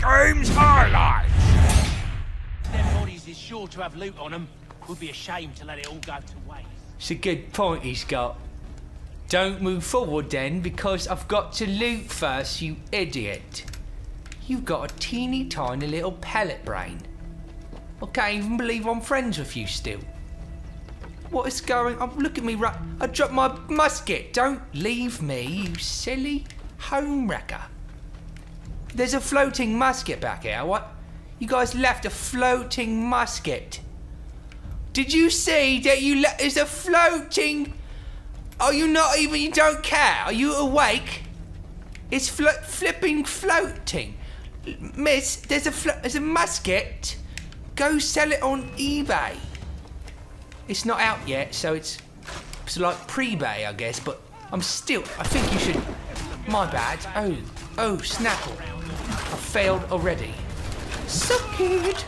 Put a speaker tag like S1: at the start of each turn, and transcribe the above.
S1: Games highlights.
S2: Them bodies is sure to have loot on them. Would be a shame to let it all go to waste.
S3: It's a good point he's got. Don't move forward then, because I've got to loot first, you idiot. You've got a teeny tiny little pellet brain. I can't even believe I'm friends with you still. What is going on? Look at me, I dropped my musket. Don't leave me, you silly home wrecker. There's a floating musket back here. What? You guys left a floating musket. Did you see that there's a floating... Are you not even, you don't care? Are you awake? It's flipping floating. Miss, there's a musket. Go sell it on eBay. It's not out yet, so it's like pre-bay, I guess, but I think you should... My bad. Oh, Snapple. I failed already. Suck it.